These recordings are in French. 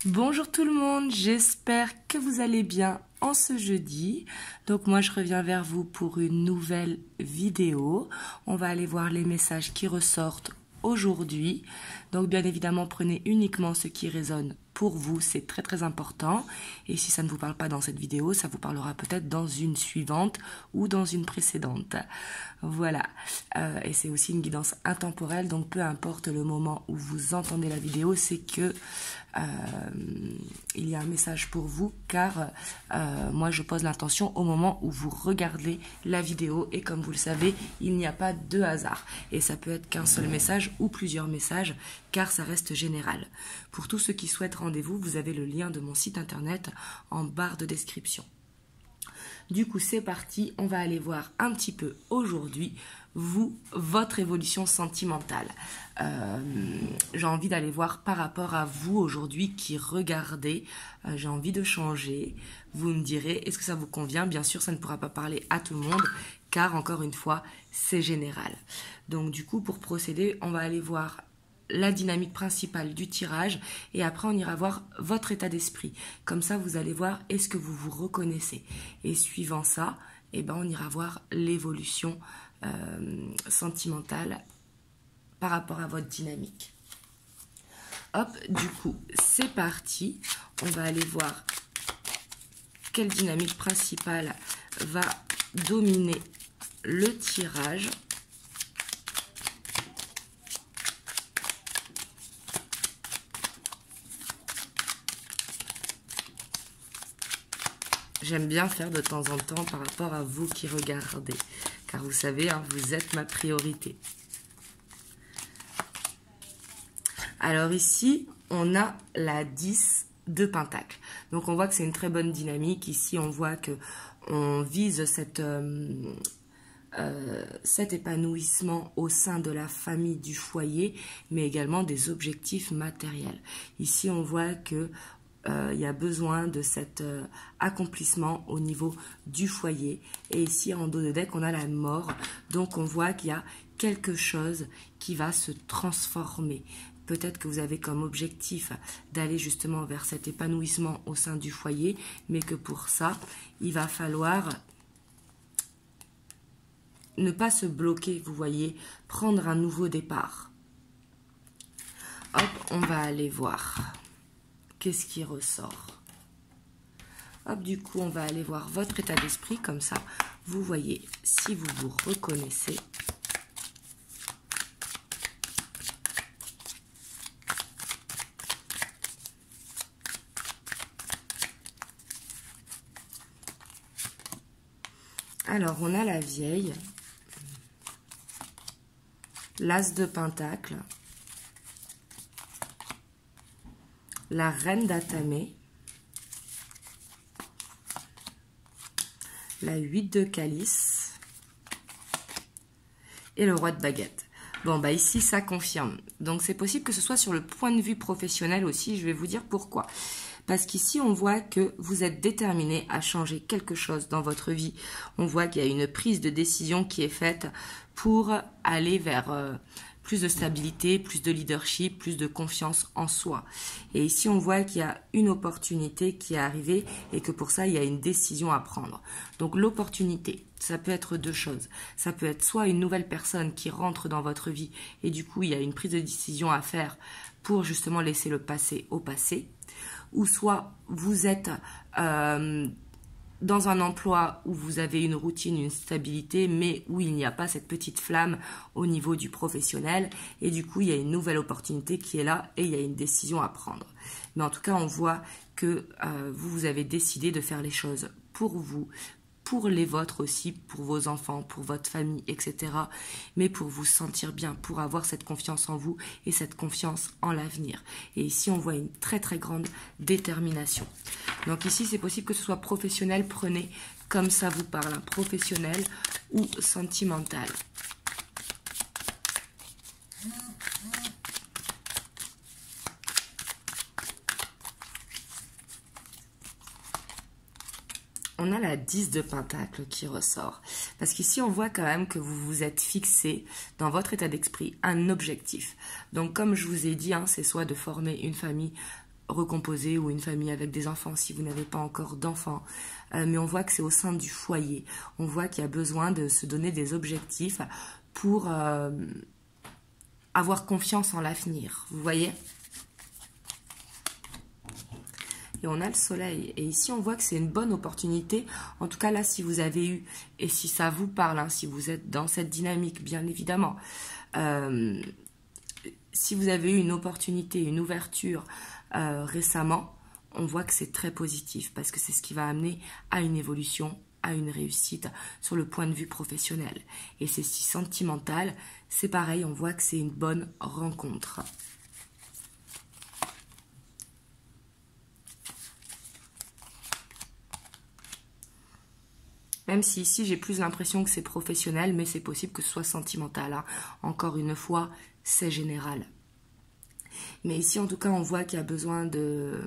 Bonjour tout le monde, j'espère que vous allez bien en ce jeudi. Donc moi je reviens vers vous pour une nouvelle vidéo. On va aller voir les messages qui ressortent aujourd'hui. Donc bien évidemment prenez uniquement ce qui résonne pour vous, c'est très important. Et si ça ne vous parle pas dans cette vidéo, ça vous parlera peut-être dans une suivante ou dans une précédente. Voilà. Et c'est aussi une guidance intemporelle, donc peu importe le moment où vous entendez la vidéo, c'est que il y a un message pour vous, car moi je pose l'intention au moment où vous regardez la vidéo, et comme vous le savez, il n'y a pas de hasard. Et ça peut être qu'un seul message ou plusieurs messages, car ça reste général. Pour tous ceux qui souhaitent rendez-vous, vous avez le lien de mon site internet en barre de description. Du coup, c'est parti, on va aller voir un petit peu aujourd'hui, votre évolution sentimentale. J'ai envie d'aller voir par rapport à vous aujourd'hui qui regardez, j'ai envie de changer. Vous me direz, est-ce que ça vous convient? Bien sûr, ça ne pourra pas parler à tout le monde, car encore une fois, c'est général. Donc du coup, pour procéder, on va aller voir la dynamique principale du tirage, et après on ira voir votre état d'esprit. Comme ça vous allez voir est-ce que vous vous reconnaissez, et suivant ça, on ira voir l'évolution sentimentale par rapport à votre dynamique. Hop, du coup c'est parti, on va aller voir quelle dynamique principale va dominer le tirage. J'aime bien faire de temps en temps par rapport à vous qui regardez, car vous savez, vous êtes ma priorité. Alors ici, on a la 10 de Pentacle. Donc on voit que c'est une très bonne dynamique. Ici, on voit que on vise cet épanouissement au sein de la famille, du foyer, mais également des objectifs matériels. Ici, on voit que il y a besoin de cet accomplissement au niveau du foyer. Et ici, en dos de deck, on a la mort. Donc, on voit qu'il y a quelque chose qui va se transformer. Peut-être que vous avez comme objectif d'aller justement vers cet épanouissement au sein du foyer, mais que pour ça, il va falloir ne pas se bloquer, vous voyez, prendre un nouveau départ. Hop, on va aller voir. Qu'est-ce qui ressort? Hop, du coup, on va aller voir votre état d'esprit, comme ça, vous voyez si vous vous reconnaissez. Alors, on a la vieille, l'as de Pentacle, la reine d'Atamé, la 8 de Calice et le roi de Baguette. Bon, ici, ça confirme. Donc, c'est possible que ce soit sur le point de vue professionnel aussi. Je vais vous dire pourquoi. Parce qu'ici, on voit que vous êtes déterminé à changer quelque chose dans votre vie. On voit qu'il y a une prise de décision qui est faite pour aller vers plus de stabilité, plus de leadership, plus de confiance en soi. Et ici, on voit qu'il y a une opportunité qui est arrivée et que pour ça, il y a une décision à prendre. Donc, l'opportunité, ça peut être deux choses. Ça peut être soit une nouvelle personne qui rentre dans votre vie et du coup, il y a une prise de décision à faire pour justement laisser le passé au passé. Ou soit vous êtes dans un emploi où vous avez une routine, une stabilité, mais où il n'y a pas cette petite flamme au niveau du professionnel. Et du coup, il y a une nouvelle opportunité qui est là et il y a une décision à prendre. Mais en tout cas, on voit que vous avez décidé de faire les choses pour vous, pour les vôtres aussi, pour vos enfants, pour votre famille, etc. Mais pour vous sentir bien, pour avoir cette confiance en vous et cette confiance en l'avenir. Et ici, on voit une très grande détermination. Donc ici, c'est possible que ce soit professionnel, prenez comme ça vous parle, professionnel ou sentimental. On a la 10 de Pentacle qui ressort. Parce qu'ici, on voit quand même que vous vous êtes fixé dans votre état d'esprit un objectif. Donc, comme je vous ai dit, c'est soit de former une famille recomposée ou une famille avec des enfants si vous n'avez pas encore d'enfants. Mais on voit que c'est au sein du foyer. On voit qu'il y a besoin de se donner des objectifs pour avoir confiance en l'avenir. Vous voyez ? Et on a le soleil. Et ici, on voit que c'est une bonne opportunité. En tout cas, là, si vous avez eu, et si ça vous parle, hein, si vous êtes dans cette dynamique, bien évidemment, si vous avez eu une opportunité, une ouverture récemment, on voit que c'est très positif parce que c'est ce qui va amener à une évolution, à une réussite sur le point de vue professionnel. Et c'est si sentimental, c'est pareil, on voit que c'est une bonne rencontre. Même si ici j'ai plus l'impression que c'est professionnel, mais c'est possible que ce soit sentimental, hein. Encore une fois, c'est général. Mais ici en tout cas on voit qu'il y a besoin de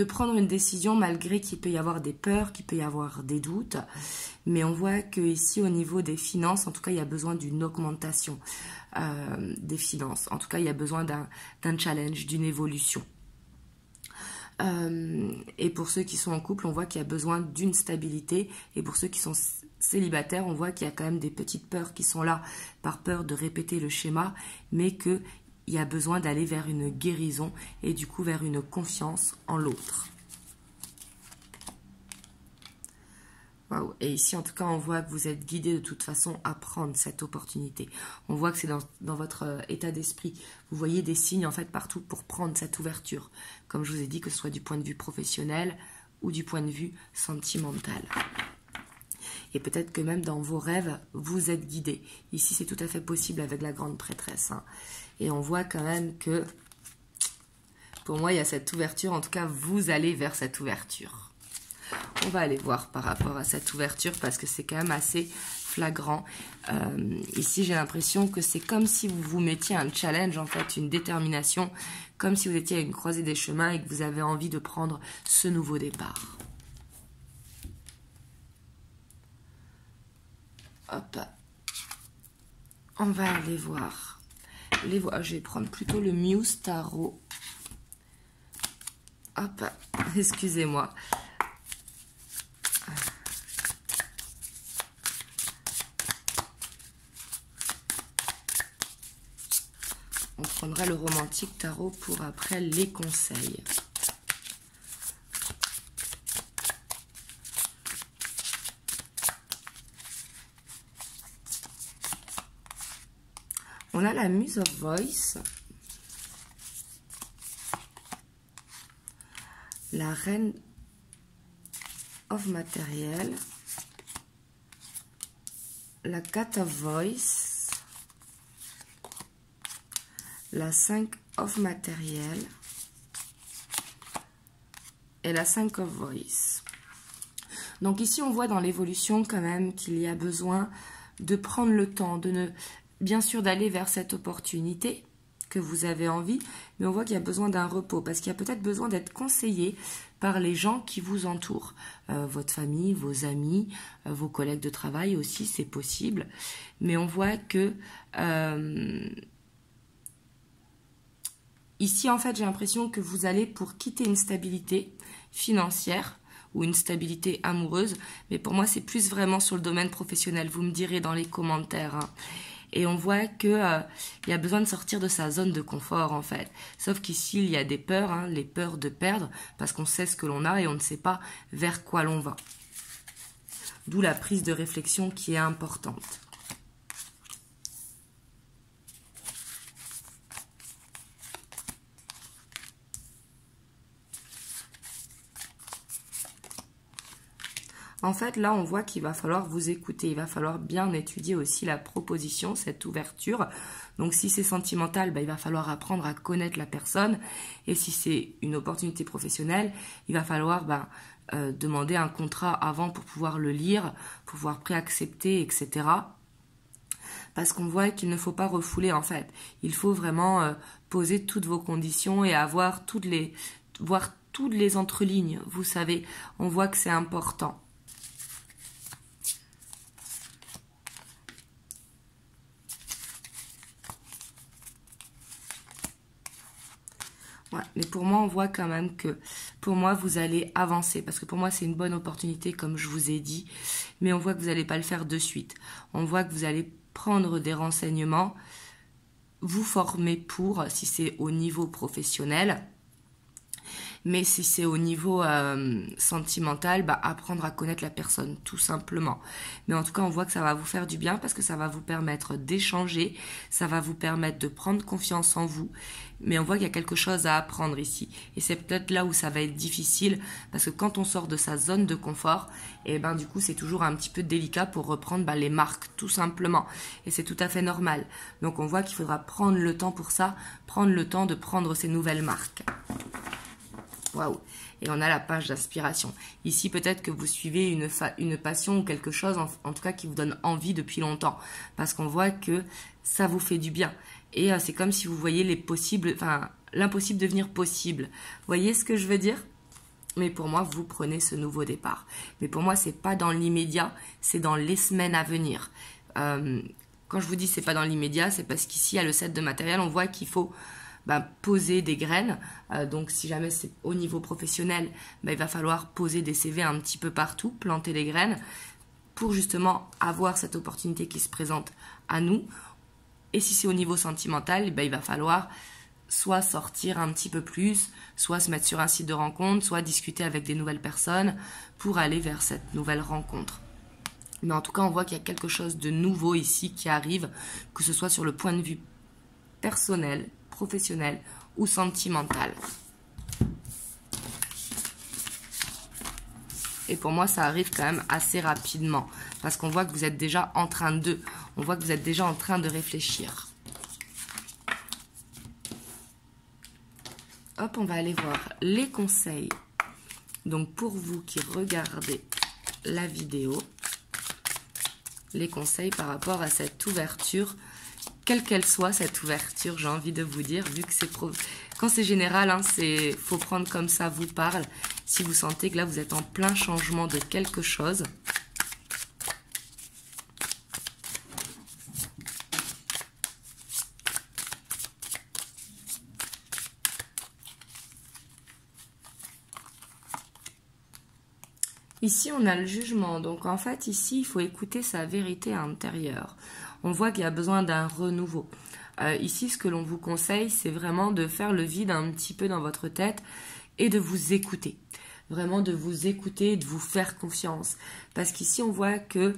prendre une décision malgré qu'il peut y avoir des peurs, qu'il peut y avoir des doutes. Mais on voit que ici au niveau des finances, en tout cas il y a besoin d'une augmentation des finances. En tout cas il y a besoin d'un challenge, d'une évolution. Et pour ceux qui sont en couple, on voit qu'il y a besoin d'une stabilité. Et pour ceux qui sont célibataires, on voit qu'il y a quand même des petites peurs qui sont là par peur de répéter le schéma, mais qu'il y a besoin d'aller vers une guérison et du coup vers une confiance en l'autre. Wow. Et ici, en tout cas, on voit que vous êtes guidé de toute façon à prendre cette opportunité. On voit que c'est dans votre état d'esprit. Vous voyez des signes, en fait, partout pour prendre cette ouverture. Comme je vous ai dit, que ce soit du point de vue professionnel ou du point de vue sentimental. Et peut-être que même dans vos rêves, vous êtes guidé. Ici, c'est tout à fait possible avec la grande prêtresse, hein. Et on voit quand même que, pour moi, il y a cette ouverture. En tout cas, vous allez vers cette ouverture. On va aller voir par rapport à cette ouverture parce que c'est quand même assez flagrant. Ici, j'ai l'impression que c'est comme si vous vous mettiez un challenge, en fait, une détermination, comme si vous étiez à une croisée des chemins et que vous avez envie de prendre ce nouveau départ. Hop. On va aller voir. Je vais prendre plutôt le Muse Tarot. Hop. Excusez-moi. On prendra le romantique tarot pour après les conseils. On a la Muse of Voice. La Reine of Matériel. La Cat of Voice. La 5 of Matériel et la 5 of Voice. Donc ici, on voit dans l'évolution quand même qu'il y a besoin de prendre le temps, bien sûr d'aller vers cette opportunité que vous avez envie, mais on voit qu'il y a besoin d'un repos, parce qu'il y a peut-être besoin d'être conseillé par les gens qui vous entourent. Votre famille, vos amis, vos collègues de travail aussi, c'est possible. Mais on voit que... ici, en fait, j'ai l'impression que vous allez pour quitter une stabilité financière ou une stabilité amoureuse. Mais pour moi, c'est plus vraiment sur le domaine professionnel. Vous me direz dans les commentaires, hein. Et on voit qu'il y a besoin de sortir de sa zone de confort, en fait. Sauf qu'ici, il y a des peurs, hein, les peurs de perdre, parce qu'on sait ce que l'on a et on ne sait pas vers quoi l'on va. D'où la prise de réflexion qui est importante. En fait, là, on voit qu'il va falloir vous écouter. Il va falloir bien étudier aussi la proposition, cette ouverture. Donc, si c'est sentimental, il va falloir apprendre à connaître la personne. Et si c'est une opportunité professionnelle, il va falloir demander un contrat avant pour pouvoir le lire, pour pouvoir préaccepter, etc. Parce qu'on voit qu'il ne faut pas refouler, en fait. Il faut vraiment poser toutes vos conditions et avoir voir toutes les entrelignes. Vous savez, on voit que c'est important. Ouais, mais pour moi, on voit quand même que, pour moi, vous allez avancer. Parce que pour moi, c'est une bonne opportunité, comme je vous ai dit. Mais on voit que vous n'allez pas le faire de suite. On voit que vous allez prendre des renseignements, vous former pour, si c'est au niveau professionnel. Mais si c'est au niveau sentimental, apprendre à connaître la personne, tout simplement. Mais en tout cas, on voit que ça va vous faire du bien parce que ça va vous permettre d'échanger, ça va vous permettre de prendre confiance en vous. Mais on voit qu'il y a quelque chose à apprendre ici. Et c'est peut-être là où ça va être difficile parce que quand on sort de sa zone de confort, et du coup, c'est toujours un petit peu délicat pour reprendre les marques, tout simplement. Et c'est tout à fait normal. Donc, on voit qu'il faudra prendre le temps pour ça, prendre le temps de prendre ces nouvelles marques. Waouh! Et on a la page d'inspiration. Ici, peut-être que vous suivez une passion ou quelque chose, en tout cas, qui vous donne envie depuis longtemps. Parce qu'on voit que ça vous fait du bien. Et c'est comme si vous voyez l'impossible devenir possible. Vous voyez ce que je veux dire? Mais pour moi, vous prenez ce nouveau départ. Mais pour moi, c'est pas dans l'immédiat, c'est dans les semaines à venir. Quand je vous dis c'est pas dans l'immédiat, c'est parce qu'ici, à le set de matériel, on voit qu'il faut poser des graines. Donc si jamais c'est au niveau professionnel, il va falloir poser des CV un petit peu partout, planter des graines pour justement avoir cette opportunité qui se présente à nous. Et si c'est au niveau sentimental, il va falloir soit sortir un petit peu plus, soit se mettre sur un site de rencontre, soit discuter avec des nouvelles personnes pour aller vers cette nouvelle rencontre. Mais en tout cas, on voit qu'il y a quelque chose de nouveau ici qui arrive, que ce soit sur le point de vue personnel, professionnel ou sentimental. Et pour moi, ça arrive quand même assez rapidement parce qu'on voit que vous êtes déjà en train de réfléchir. Hop, on va aller voir les conseils. Donc pour vous qui regardez la vidéo, les conseils par rapport à cette ouverture, quelle qu'elle soit cette ouverture, j'ai envie de vous dire, vu que quand c'est général, faut prendre comme ça vous parle. Si vous sentez que là vous êtes en plein changement de quelque chose, ici on a le jugement. Donc en fait ici il faut écouter sa vérité intérieure. On voit qu'il y a besoin d'un renouveau. Ici, ce que l'on vous conseille, c'est vraiment de faire le vide un petit peu dans votre tête et de vous écouter. Vraiment de vous écouter et de vous faire confiance. Parce qu'ici, on voit que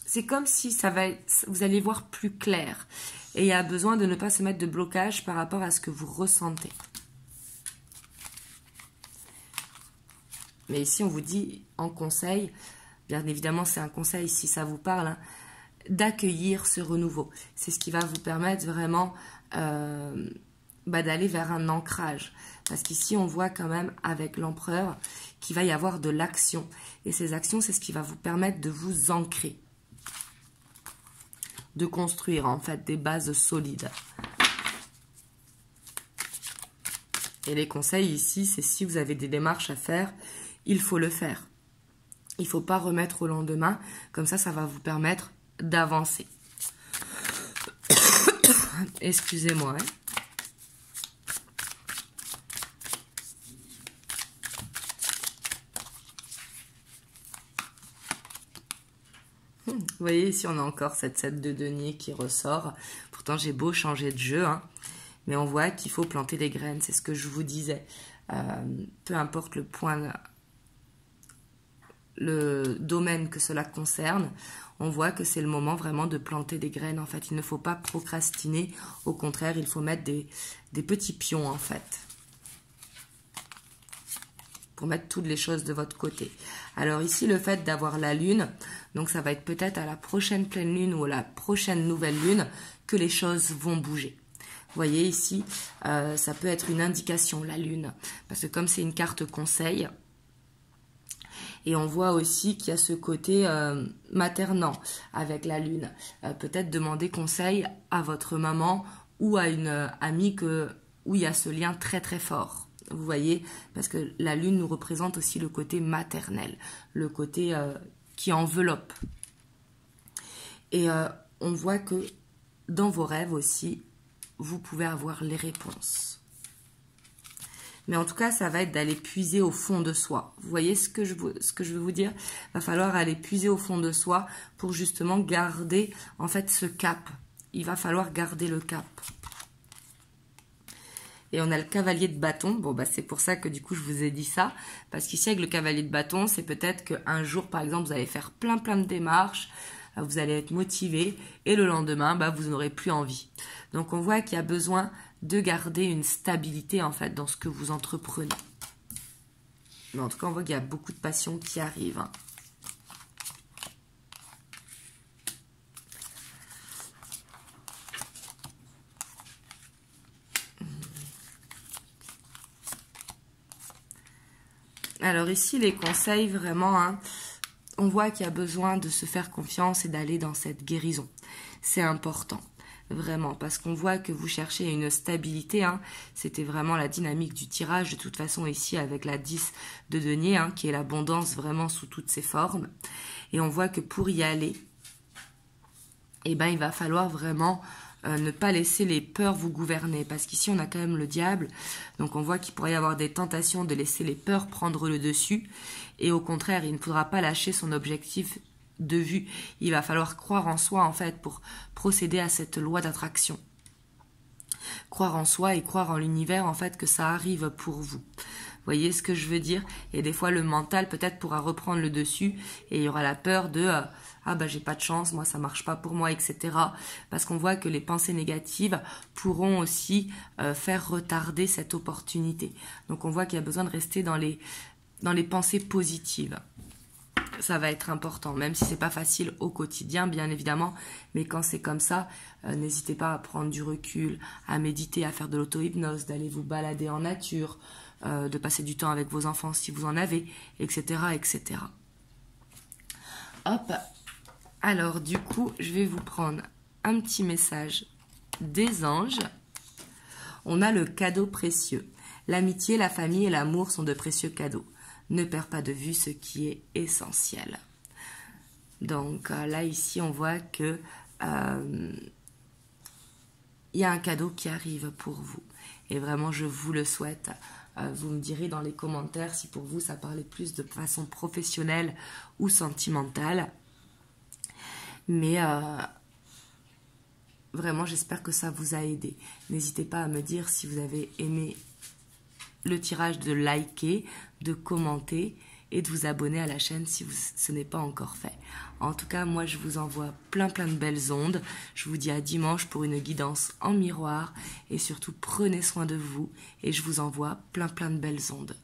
c'est comme si vous allez voir plus clair. Et il y a besoin de ne pas se mettre de blocage par rapport à ce que vous ressentez. Mais ici, on vous dit en conseil, bien évidemment, c'est un conseil si ça vous parle, d'accueillir ce renouveau. C'est ce qui va vous permettre vraiment d'aller vers un ancrage. Parce qu'ici, on voit quand même avec l'empereur qu'il va y avoir de l'action. Et ces actions, c'est ce qui va vous permettre de vous ancrer. De construire en fait des bases solides. Et les conseils ici, c'est si vous avez des démarches à faire, il faut le faire. Il ne faut pas remettre au lendemain. Comme ça, ça va vous permettre d'avancer. Excusez-moi. Vous voyez, ici, on a encore cette 7 de denier qui ressort. Pourtant, j'ai beau changer de jeu, mais on voit qu'il faut planter des graines. C'est ce que je vous disais. Peu importe le domaine que cela concerne, on voit que c'est le moment vraiment de planter des graines. En fait, il ne faut pas procrastiner. Au contraire, il faut mettre des petits pions, en fait, pour mettre toutes les choses de votre côté. Alors ici, le fait d'avoir la lune, donc ça va être peut-être à la prochaine pleine lune ou à la prochaine nouvelle lune que les choses vont bouger. Vous voyez ici, ça peut être une indication, la lune, parce que comme c'est une carte conseil, et on voit aussi qu'il y a ce côté maternant avec la lune. Peut-être demander conseil à votre maman ou à une amie où il y a ce lien très très fort. Vous voyez, parce que la lune nous représente aussi le côté maternel, le côté qui enveloppe. Et on voit que dans vos rêves aussi, vous pouvez avoir les réponses. Mais en tout cas, ça va être d'aller puiser au fond de soi. Vous voyez ce que je veux vous dire? Il va falloir aller puiser au fond de soi pour justement garder en fait ce cap. Il va falloir garder le cap. Et on a le cavalier de bâton. Bon, bah, c'est pour ça que du coup, je vous ai dit ça. Parce qu'ici, avec le cavalier de bâton, c'est peut-être qu'un jour, par exemple, vous allez faire plein de démarches. Vous allez être motivé. Et le lendemain, bah, vous n'aurez plus envie. Donc, on voit qu'il y a besoin de garder une stabilité, en fait, dans ce que vous entreprenez. Mais en tout cas, on voit qu'il y a beaucoup de passion qui arrive. Hein. Alors ici, les conseils, vraiment, hein, on voit qu'il y a besoin de se faire confiance et d'aller dans cette guérison. C'est important, vraiment, parce qu'on voit que vous cherchez une stabilité. Hein, c'était vraiment la dynamique du tirage, de toute façon, ici, avec la 10 de denier, hein, qui est l'abondance vraiment sous toutes ses formes. Et on voit que pour y aller, eh ben, il va falloir vraiment... ne pas laisser les peurs vous gouverner, parce qu'ici on a quand même le diable, donc on voit qu'il pourrait y avoir des tentations de laisser les peurs prendre le dessus, et au contraire il ne faudra pas lâcher son objectif de vue, il va falloir croire en soi en fait pour procéder à cette loi d'attraction. Croire en soi et croire en l'univers en fait que ça arrive pour vous. Vous voyez ce que je veux dire? Et des fois le mental peut-être pourra reprendre le dessus et il y aura la peur de ah bah j'ai pas de chance, moi ça marche pas pour moi, etc. Parce qu'on voit que les pensées négatives pourront aussi faire retarder cette opportunité. Donc on voit qu'il y a besoin de rester dans les pensées positives. Ça va être important, même si c'est pas facile au quotidien, bien évidemment, mais quand c'est comme ça, n'hésitez pas à prendre du recul, à méditer, à faire de l'auto-hypnose, d'aller vous balader en nature, de passer du temps avec vos enfants si vous en avez, etc., etc. Hop. Alors, du coup, je vais vous prendre un petit message des anges. On a le cadeau précieux. L'amitié, la famille et l'amour sont de précieux cadeaux. Ne perds pas de vue ce qui est essentiel. Donc là, ici, on voit que il y a un cadeau qui arrive pour vous. Et vraiment, je vous le souhaite. Vous me direz dans les commentaires si pour vous, ça parlait plus de façon professionnelle ou sentimentale. Mais vraiment, j'espère que ça vous a aidé. N'hésitez pas à me dire si vous avez aimé le tirage, de liker, de commenter et de vous abonner à la chaîne si ce n'est pas encore fait. En tout cas, moi, je vous envoie plein de belles ondes. Je vous dis à dimanche pour une guidance en miroir. Et surtout, prenez soin de vous. Et je vous envoie plein de belles ondes.